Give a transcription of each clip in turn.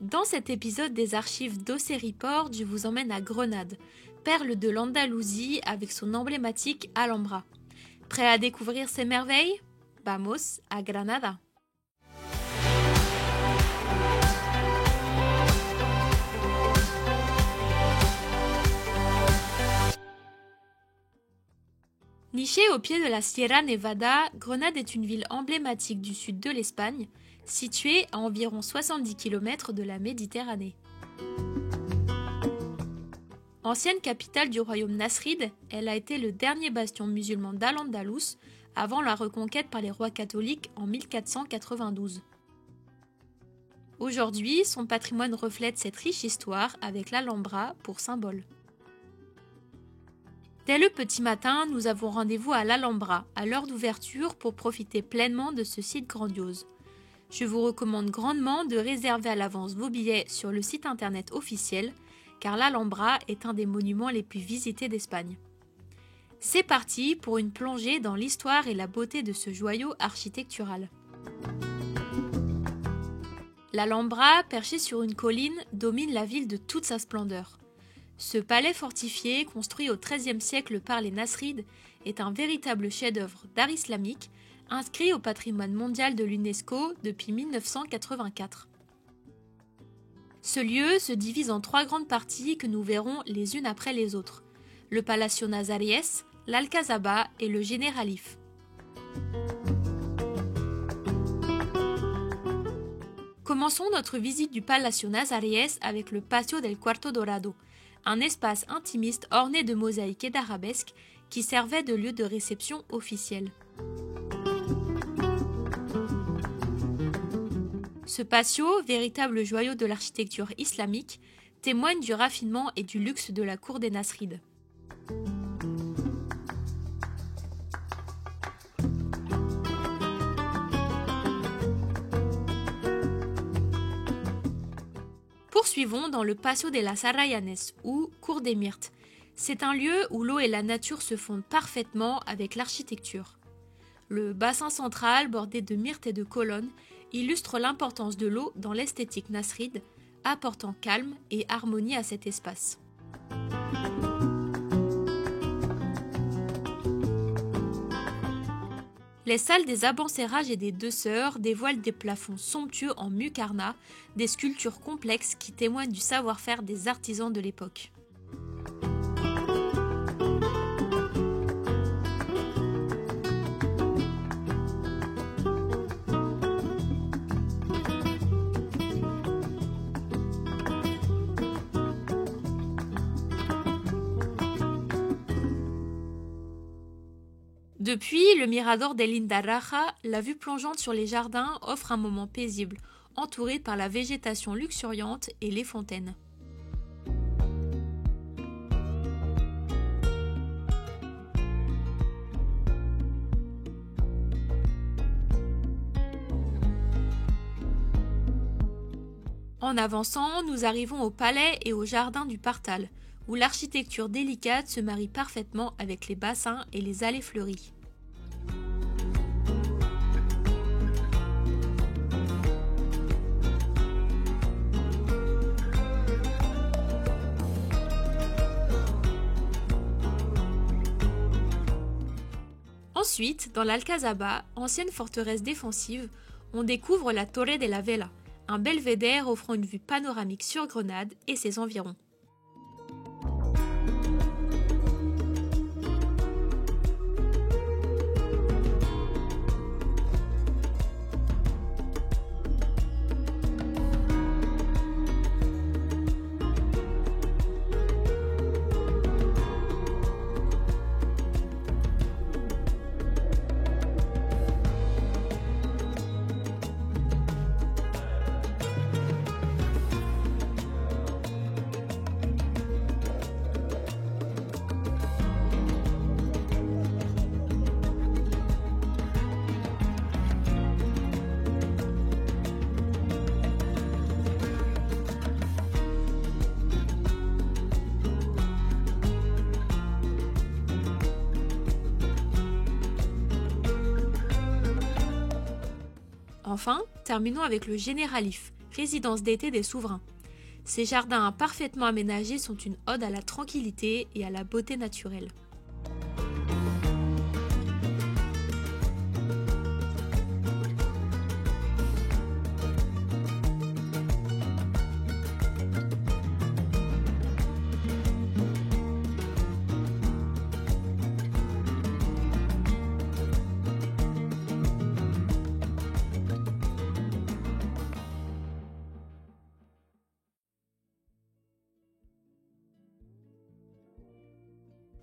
Dans cet épisode des archives d'OC Report, je vous emmène à Grenade, perle de l'Andalousie avec son emblématique Alhambra. Prêt à découvrir ces merveilles? Vamos a Granada! Nichée au pied de la Sierra Nevada, Grenade est une ville emblématique du sud de l'Espagne, située à environ 70 km de la Méditerranée. Ancienne capitale du royaume nasride, elle a été le dernier bastion musulman d'Al-Andalus avant la reconquête par les rois catholiques en 1492. Aujourd'hui, son patrimoine reflète cette riche histoire avec l'Alhambra pour symbole. Dès le petit matin, nous avons rendez-vous à l'Alhambra, à l'heure d'ouverture pour profiter pleinement de ce site grandiose. Je vous recommande grandement de réserver à l'avance vos billets sur le site internet officiel, car l'Alhambra est un des monuments les plus visités d'Espagne. C'est parti pour une plongée dans l'histoire et la beauté de ce joyau architectural. L'Alhambra, perché sur une colline, domine la ville de toute sa splendeur. Ce palais fortifié, construit au XIIIe siècle par les Nasrides, est un véritable chef-d'œuvre d'art islamique, inscrit au patrimoine mondial de l'UNESCO depuis 1984. Ce lieu se divise en 3 grandes parties que nous verrons les unes après les autres: le Palacio Nazaríes, l'Alcazaba et le Generalif. Commençons notre visite du Palacio Nazaríes avec le Patio del Cuarto Dorado, un espace intimiste orné de mosaïques et d'arabesques qui servait de lieu de réception officielle. Ce patio, véritable joyau de l'architecture islamique, témoigne du raffinement et du luxe de la cour des Nasrides. Poursuivons dans le Paseo de las Arrayanes, ou Cour des Myrtes. C'est un lieu où l'eau et la nature se fondent parfaitement avec l'architecture. Le bassin central, bordé de myrtes et de colonnes, illustre l'importance de l'eau dans l'esthétique nasride, apportant calme et harmonie à cet espace. Les salles des Abencerrages et des Deux Sœurs dévoilent des plafonds somptueux en muqarna, des sculptures complexes qui témoignent du savoir-faire des artisans de l'époque. Depuis le mirador del Indarraja, la vue plongeante sur les jardins offre un moment paisible, entouré par la végétation luxuriante et les fontaines. En avançant, nous arrivons au palais et au jardin du Partal, où l'architecture délicate se marie parfaitement avec les bassins et les allées fleuries. Ensuite, dans l'Alcazaba, ancienne forteresse défensive, on découvre la Torre de la Vela, un belvédère offrant une vue panoramique sur Grenade et ses environs. Enfin, terminons avec le Generalif, résidence d'été des souverains. Ces jardins parfaitement aménagés sont une ode à la tranquillité et à la beauté naturelle.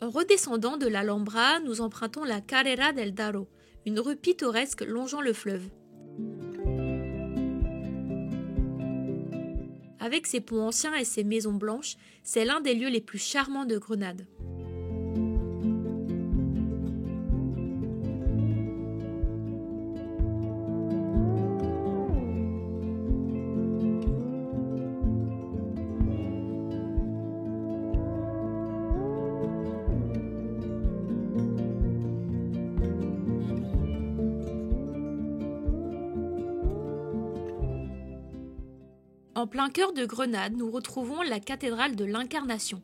En redescendant de l'Alhambra, nous empruntons la Carrera del Darro, une rue pittoresque longeant le fleuve. Avec ses ponts anciens et ses maisons blanches, c'est l'un des lieux les plus charmants de Grenade. En plein cœur de Grenade, nous retrouvons la cathédrale de l'Incarnation.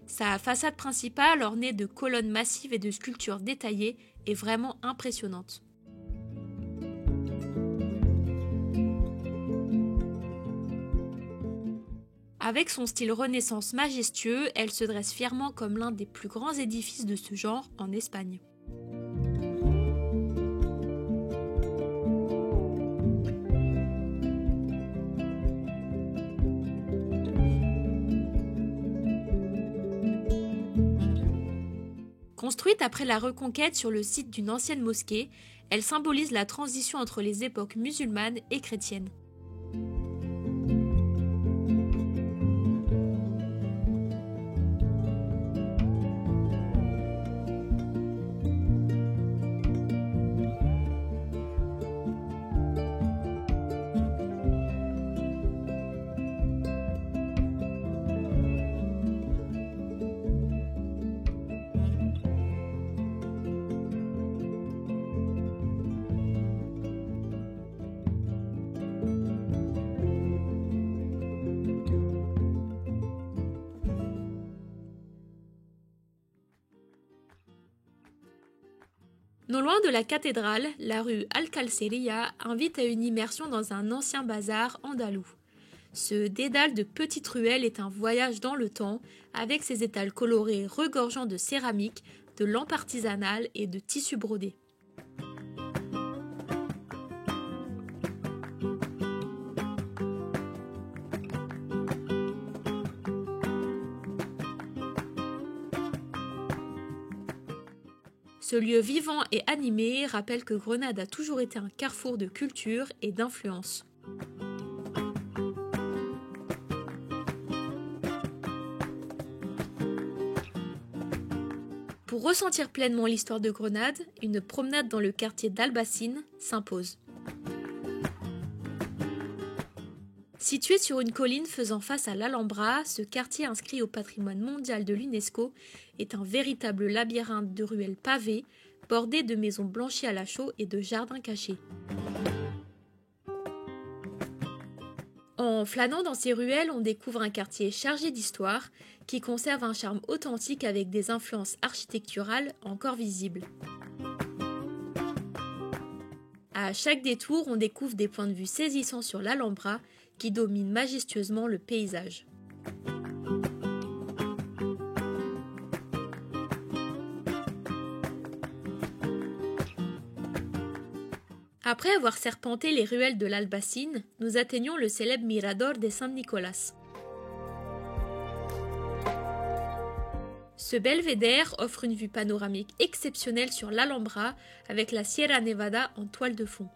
Sa façade principale, ornée de colonnes massives et de sculptures détaillées, est vraiment impressionnante. Avec son style Renaissance majestueux, elle se dresse fièrement comme l'un des plus grands édifices de ce genre en Espagne. Construite après la reconquête sur le site d'une ancienne mosquée, elle symbolise la transition entre les époques musulmanes et chrétiennes. Non loin de la cathédrale, la rue Alcalcería invite à une immersion dans un ancien bazar andalou. Ce dédale de petites ruelles est un voyage dans le temps, avec ses étals colorés regorgeant de céramique, de lampes artisanales et de tissus brodés. Ce lieu vivant et animé rappelle que Grenade a toujours été un carrefour de culture et d'influence. Pour ressentir pleinement l'histoire de Grenade, une promenade dans le quartier d'Albacín s'impose. Situé sur une colline faisant face à l'Alhambra, ce quartier inscrit au patrimoine mondial de l'UNESCO est un véritable labyrinthe de ruelles pavées, bordées de maisons blanchies à la chaux et de jardins cachés. En flânant dans ces ruelles, on découvre un quartier chargé d'histoire qui conserve un charme authentique avec des influences architecturales encore visibles. À chaque détour, on découvre des points de vue saisissants sur l'Alhambra qui domine majestueusement le paysage. Après avoir serpenté les ruelles de l'Albacín, nous atteignons le célèbre Mirador de San Nicolás. Ce belvédère offre une vue panoramique exceptionnelle sur l'Alhambra avec la Sierra Nevada en toile de fond.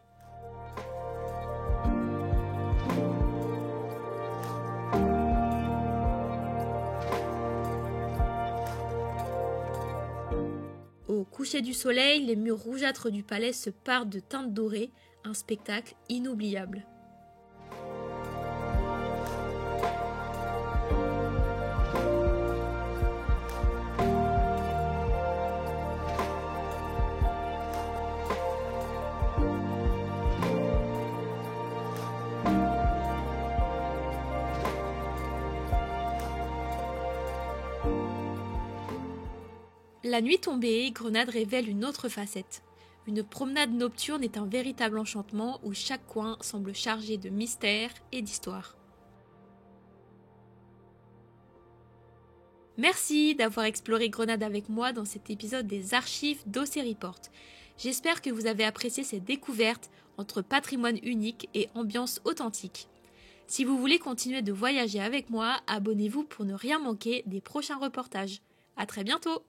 Au coucher du soleil, les murs rougeâtres du palais se parent de teintes dorées, un spectacle inoubliable. La nuit tombée, Grenade révèle une autre facette. Une promenade nocturne est un véritable enchantement où chaque coin semble chargé de mystères et d'histoire. Merci d'avoir exploré Grenade avec moi dans cet épisode des archives d'Océrie Porte. J'espère que vous avez apprécié cette découverte entre patrimoine unique et ambiance authentique. Si vous voulez continuer de voyager avec moi, abonnez-vous pour ne rien manquer des prochains reportages. À très bientôt!